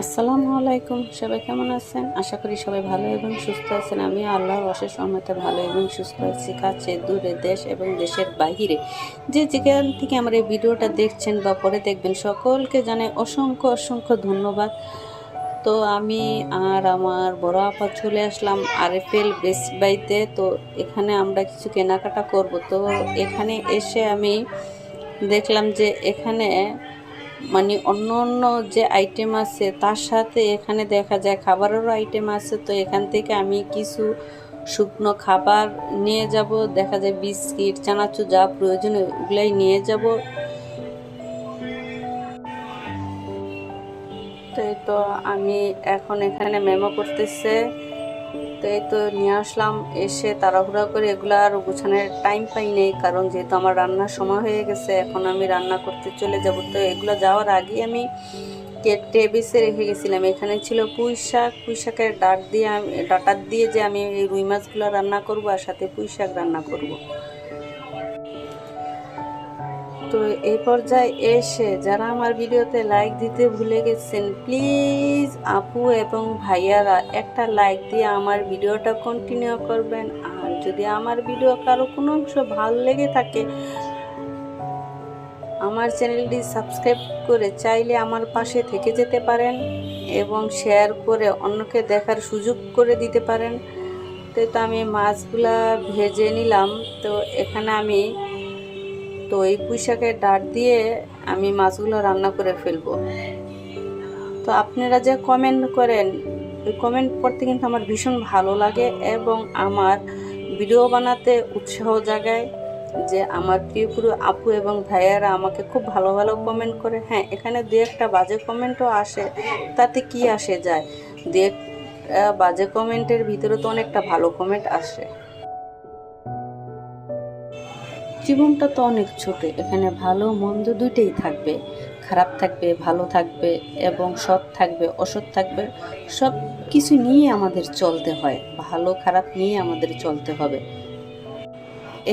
আসসালামু আলাইকুম, সবাই কেমন আছেন? আশা করি সবাই ভালো এবং সুস্থ আছেন। আমি আল্লাহর অশেষ রহমতে ভালো এবং সুস্থ আছি। কাছে দূরে, দেশ এবং দেশের বাহিরে যে যেখান থেকে আমার এই ভিডিওটা দেখছেন বা পরে দেখবেন, সকলকে জানাই অসংখ্য অসংখ্য ধন্যবাদ। তো আমি আর আমার বড় আপা চলে আসলাম আরএফএল বেস্ট বাইতে। তো এখানে আমরা কিছু কেনাকাটা করব। তো এখানে এসে আমি দেখলাম যে এখানে মানে অন্য অন্য যে আইটেম আছে তার সাথে এখানে দেখা যায় খাবারেরও আইটেম আছে। তো এখান থেকে আমি কিছু শুকনো খাবার নিয়ে যাব, দেখা যায় বিস্কিট চানাচুর যা প্রয়োজন ওগুলাই নিয়ে যাব। তো এই তো আমি এখন এখানে মেমো করতেছে। তো এই তো নিয়ে আসলাম, এসে তাড়াহুড়া করে এগুলো আর গোছানোর টাইম পাই নেই, কারণ যেহেতু আমার রান্নার সময় হয়ে গেছে, এখন আমি রান্না করতে চলে যাব। তো এগুলো যাওয়ার আগেই আমি কেটে বেছে রেখে গেছিলাম। এখানে ছিল পুঁই শাকের ডাটা দিয়ে যে আমি এই রুই মাছগুলো রান্না করব, আর সাথে পুঁই শাক রান্না করব। তো এই পর্যায়ে এসে যারা আমার ভিডিওতে লাইক দিতে ভুলে গেছেন, প্লিজ আপু এবং ভাইয়ারা একটা লাইক দিয়ে আমার ভিডিওটা কন্টিনিউ করবেন। আর যদি আমার ভিডিও কারো কোনো অংশ ভালো লেগে থাকে, আমার চ্যানেলটি সাবস্ক্রাইব করে চাইলে আমার পাশে থেকে যেতে পারেন এবং শেয়ার করে অন্যকে দেখার সুযোগ করে দিতে পারেন। তো আমি মাছগুলা ভেজে নিলাম। তো এখানে আমি এই পুঁই শাকের ডাঁট দিয়ে আমি মাছগুলো রান্না করে ফেলবো। তো আপনারা যে কমেন্ট করেন, ওই কমেন্ট পড়তে কিন্তু আমার ভীষণ ভালো লাগে এবং আমার ভিডিও বানাতে উৎসাহ জাগায় যে আমার প্রিয় প্রিয় আপু এবং ভাইয়ারা আমাকে খুব ভালো ভালো কমেন্ট করে। হ্যাঁ, এখানে দু একটা বাজে কমেন্টও আসে, তাতে কি আসে যায়? দু একটা বাজে কমেন্টের ভিতরে তো অনেকটা ভালো কমেন্ট আসে। জীবনটা তো অনেক ছোট, এখানে ভালো মন্দ দুইটাই থাকবে, খারাপ থাকবে, ভালো থাকবে এবং সৎ থাকবে, অসৎ থাকবে। সব কিছু নিয়ে আমাদের চলতে হয়, ভালো খারাপ নিয়ে আমাদের চলতে হবে।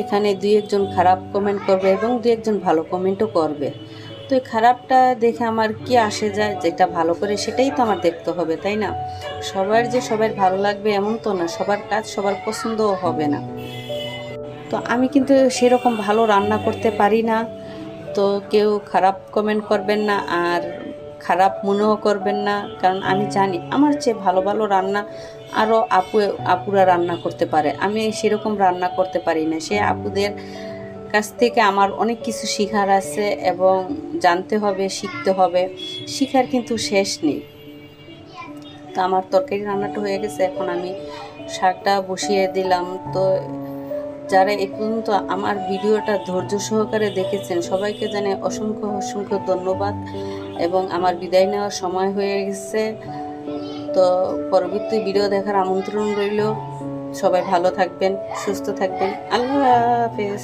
এখানে দুই একজন খারাপ কমেন্ট করবে এবং দুই একজন ভালো কমেন্টও করবে। তো এই খারাপটা দেখে আমার কি আসে যায়? যেটা ভালো করে সেটাই তো আমার দেখতে হবে, তাই না? সবার যে সবার ভালো লাগবে এমন তো না, সবার কাজ সবার পছন্দও হবে না। তো আমি কিন্তু সেরকম ভালো রান্না করতে পারি না। তো কেউ খারাপ কমেন্ট করবেন না আর খারাপ মনেও করবেন না, কারণ আমি জানি আমার চেয়ে ভালো ভালো রান্না আরও আপুরা রান্না করতে পারে। আমি সেরকম রান্না করতে পারি না। সে আপুদের কাছ থেকে আমার অনেক কিছু শেখার আছে এবং জানতে হবে, শিখতে হবে। শিখার কিন্তু শেষ নেই। তো আমার তরকারি রান্নাটা হয়ে গেছে, এখন আমি শাকটা বসিয়ে দিলাম। তো যারা এই পর্যন্ত আমার ভিডিওটা ধৈর্য সহকারে দেখেছেন, সবাইকে জানাই অসংখ্য অসংখ্য ধন্যবাদ এবং আমার বিদায় নেওয়ার সময় হয়ে গেছে। তো পরবর্তী ভিডিও দেখার আমন্ত্রণ রইল। সবাই ভালো থাকবেন, সুস্থ থাকবেন। আল্লাহ হাফেজ।